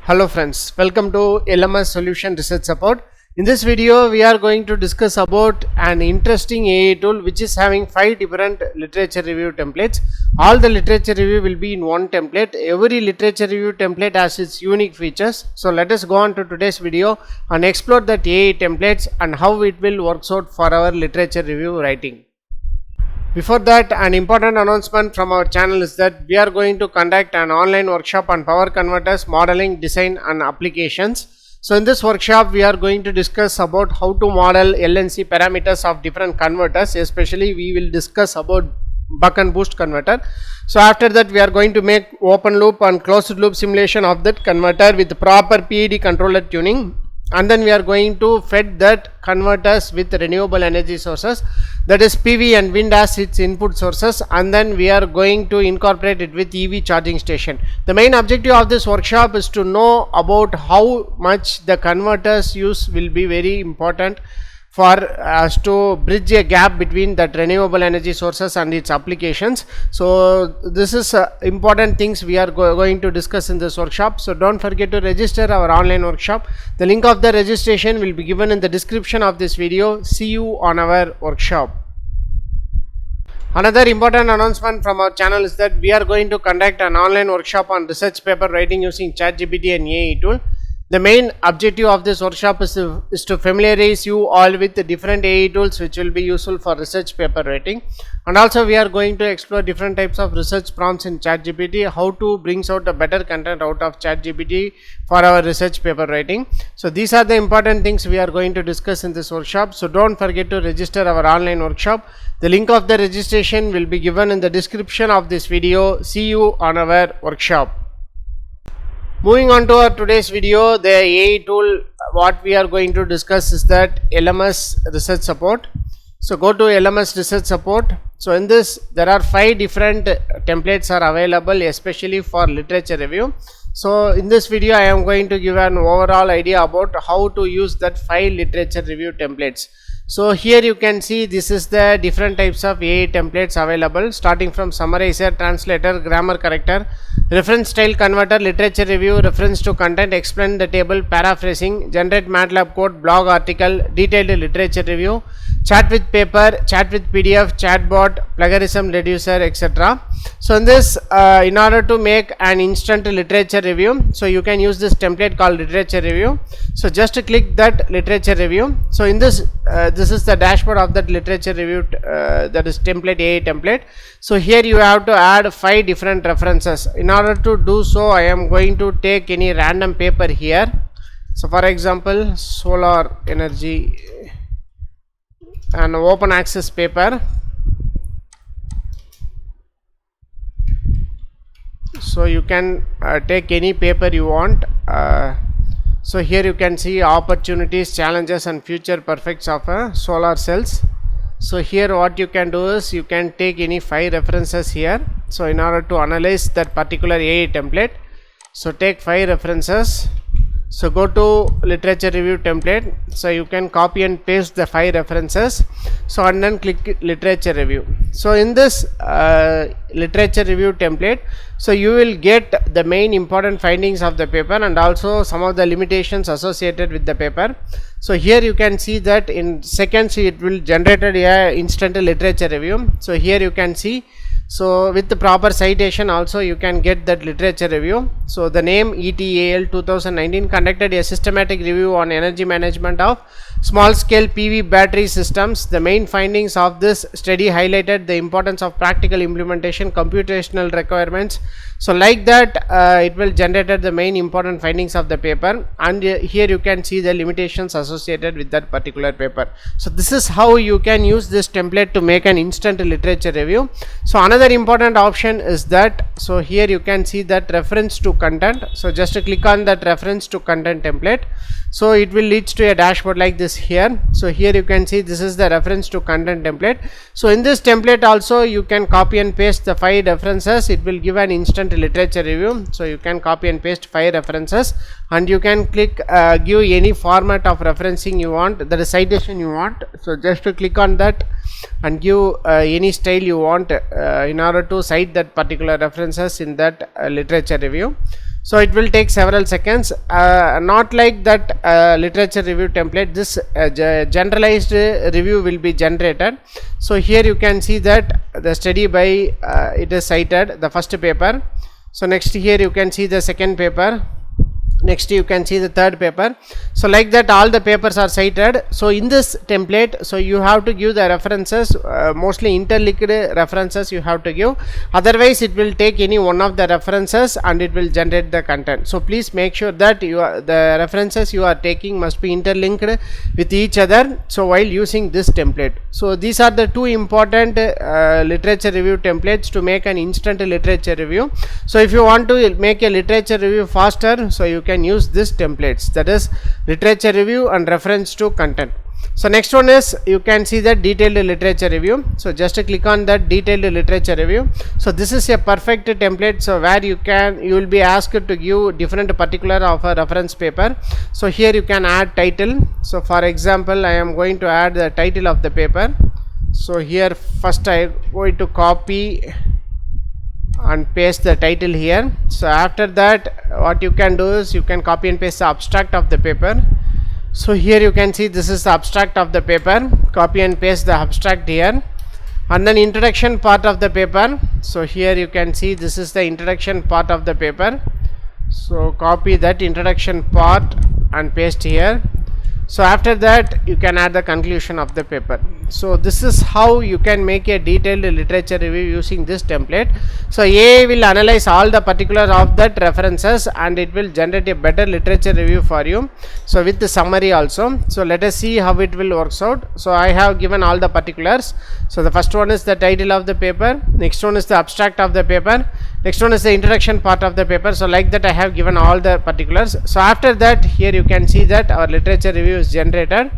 Hello friends, welcome to LMS Solution Research Support. In this video, we are going to discuss about an interesting AI tool which is having 5 different literature review templates. All the literature review will be in one template. Every literature review template has its unique features. So let us go on to today's video and explore the AI templates and how it will work out for our literature review writing. Before that, an important announcement from our channel is that we are going to conduct an online workshop on power converters, modeling, design and applications. So in this workshop, we are going to discuss about how to model LNC parameters of different converters. Especially we will discuss about buck and boost converter. So after that, we are going to make open loop and closed loop simulation of that converter with proper PID controller tuning. And then we are going to feed that converters with renewable energy sources, that is PV and wind as its input sources, and then we are going to incorporate it with EV charging station. The main objective of this workshop is to know about how much the converters use will be very important for us to bridge a gap between that renewable energy sources and its applications. So this is important things we are going to discuss in this workshop. So don't forget to register our online workshop. The link of the registration will be given in the description of this video. See you on our workshop. Another important announcement from our channel is that we are going to conduct an online workshop on research paper writing using ChatGPT and AI tool. The main objective of this workshop is to familiarize you all with the different AI tools which will be useful for research paper writing, and also we are going to explore different types of research prompts in ChatGPT, how to bring out a better content out of ChatGPT for our research paper writing. So these are the important things we are going to discuss in this workshop. So don't forget to register our online workshop. The link of the registration will be given in the description of this video. See you on our workshop. Moving on to our today's video, the AI tool what we are going to discuss is that LMS Research Support. So go to LMS Research Support. So in this there are 5 different templates are available, especially for literature review. So in this video I am going to give an overall idea about how to use that 5 literature review templates. So here you can see this is the different types of AI templates available, starting from summarizer, translator, grammar corrector, reference style converter, literature review, reference to content, explain the table, paraphrasing, generate MATLAB code, blog article, detailed literature review, chat with paper, chat with PDF, chatbot, plagiarism reducer, etc. So in this, in order to make an instant literature review, so you can use this template called literature review. So just click that literature review. So in this, this is the dashboard of that literature review, that is template AI template. So here you have to add 5 different references. In order to do so, I am going to take any random paper here. So for example, solar energy and open access paper. So you can take any paper you want. So here you can see opportunities, challenges and future perfects of solar cells. So here what you can do is you can take any 5 references here. So in order to analyze that particular AI template, so take 5 references. So go to literature review template. So you can copy and paste the 5 references. So and then click literature review. So in this literature review template, so you will get the main important findings of the paper and also some of the limitations associated with the paper. So here you can see that in seconds it will generate a instant literature review. So here you can see, so with the proper citation also you can get that literature review. So the name ETAL 2019 conducted a systematic review on energy management of small scale PV battery systems. The main findings of this study highlighted the importance of practical implementation, computational requirements. So like that it will generate the main important findings of the paper, and here you can see the limitations associated with that particular paper. So this is how you can use this template to make an instant literature review. So another important option is that, so here you can see that reference to content. So just click on that reference to content template. So it will lead to a dashboard like this here. So here you can see this is the reference to content template. So in this template also you can copy and paste the 5 references. It will give an instant literature review. So you can copy and paste 5 references and you can click give any format of referencing you want, that is citation you want. So just to click on that and give any style you want in order to cite that particular references in that literature review. So it will take several seconds, not like that literature review template. This generalized review will be generated. So here you can see that the study by it is cited the first paper. So next here you can see the second paper, next you can see the third paper. So like that all the papers are cited. So in this template, so you have to give the references, mostly interlinked references you have to give, otherwise it will take any one of the references and it will generate the content. So please make sure that the references you are taking must be interlinked with each other, so while using this template. So these are the two important literature review templates to make an instant literature review. So if you want to make a literature review faster, so you can use this templates, that is literature review and reference to content. So next one is, you can see the detailed literature review. So just click on that detailed literature review. So this is a perfect template, so where you will be asked to give different particular of a reference paper. So here you can add title. So for example, I am going to add the title of the paper. So here first I am going to copy and paste the title here. So after that, what you can do is you can copy and paste the abstract of the paper. So here you can see this is the abstract of the paper, copy and paste the abstract here. And then introduction part of the paper. So here you can see this is the introduction part of the paper. So copy that introduction part and paste here. So after that you can add the conclusion of the paper. So this is how you can make a detailed literature review using this template. So AI will analyze all the particulars of that references and it will generate a better literature review for you, so with the summary also. So let us see how it will works out. So I have given all the particulars. So the first one is the title of the paper, next one is the abstract of the paper, next one is the introduction part of the paper. So like that I have given all the particulars. So after that, here you can see that our literature review is generated.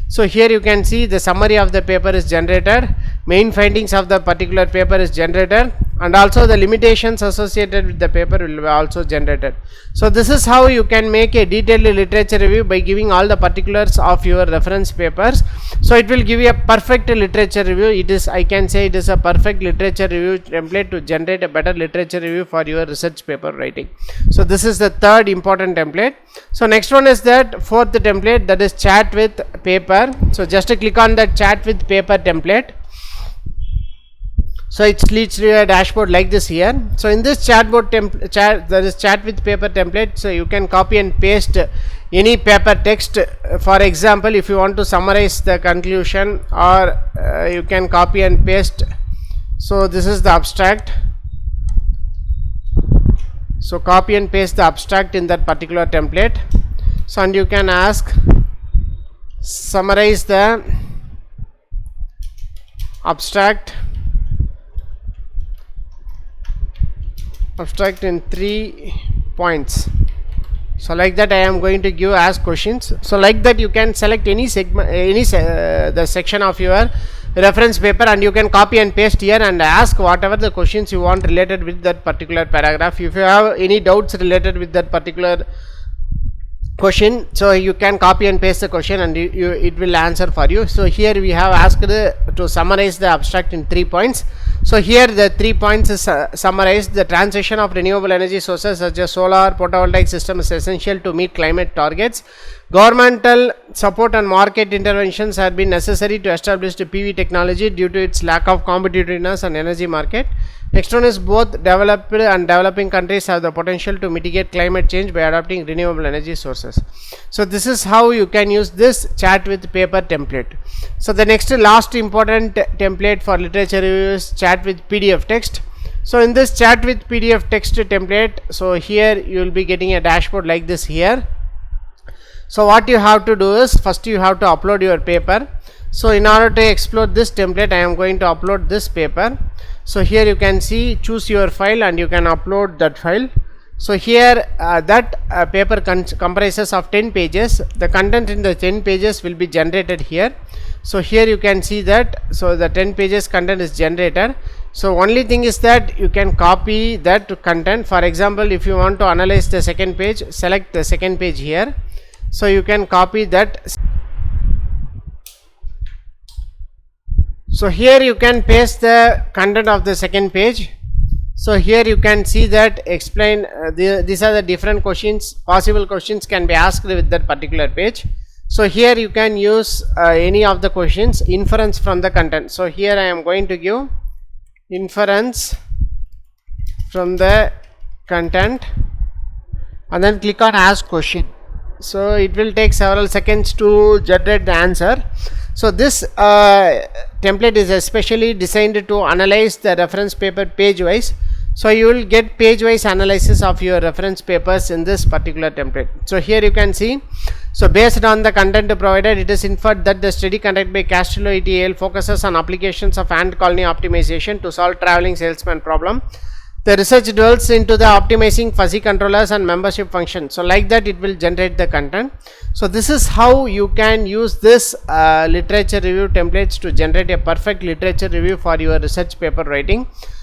So here you can see the summary of the paper is generated, main findings of the particular paper is generated, and also the limitations associated with the paper will be also generated. So this is how you can make a detailed literature review by giving all the particulars of your reference papers. So it will give you a perfect literature review. It is, I can say, it is a perfect literature review template to generate a better literature review for your research paper writing. So this is the third important template. So next one is that fourth template, that is chat with paper. So just click on that chat with paper template. So it leads to a dashboard like this here. So in this chatbot template, there is chat with paper template. So you can copy and paste any paper text. For example, if you want to summarize the conclusion, or you can copy and paste. So this is the abstract. So copy and paste the abstract in that particular template. So and you can ask, summarize the abstract in 3 points. So like that I am going to give as questions. So like that you can select any segment, the section of your reference paper, and you can copy and paste here and ask whatever the questions you want related with that particular paragraph. If you have any doubts related with that particular question, so you can copy and paste the question and it will answer for you. So here we have asked to summarize the abstract in 3 points. So here the 3 points is summarized. The transition of renewable energy sources such as solar photovoltaic system is essential to meet climate targets. Governmental support and market interventions have been necessary to establish the PV technology due to its lack of competitiveness and energy market. Next one is, both developed and developing countries have the potential to mitigate climate change by adopting renewable energy sources. So this is how you can use this chat with paper template. So the next last important template for literature review is chat with PDF text. So in this chat with PDF text template, so here you will be getting a dashboard like this here. So what you have to do is, first you have to upload your paper. So in order to explore this template, I am going to upload this paper. So here you can see, choose your file and you can upload that file. So here that paper comprises of 10 pages. The content in the 10 pages will be generated here. So here you can see that, so the 10 pages content is generated. So only thing is that you can copy that content. For example, if you want to analyze the second page, select the second page here. So you can copy that. So here you can paste the content of the second page. So here you can see that explain these are the different questions, possible questions can be asked with that particular page. So here you can use any of the questions, inference from the content. So here I am going to give inference from the content and then click on ask question. So it will take several seconds to generate the answer. So this template is especially designed to analyze the reference paper page wise. So you will get page wise analysis of your reference papers in this particular template. So here you can see, so based on the content provided, it is inferred that the study conducted by 𝐝𝐨 et al. Focuses on applications of ant colony optimization to solve traveling salesman problem. The research dwells into the optimizing fuzzy controllers and membership function. So like that it will generate the content. So this is how you can use this literature review templates to generate a perfect literature review for your research paper writing.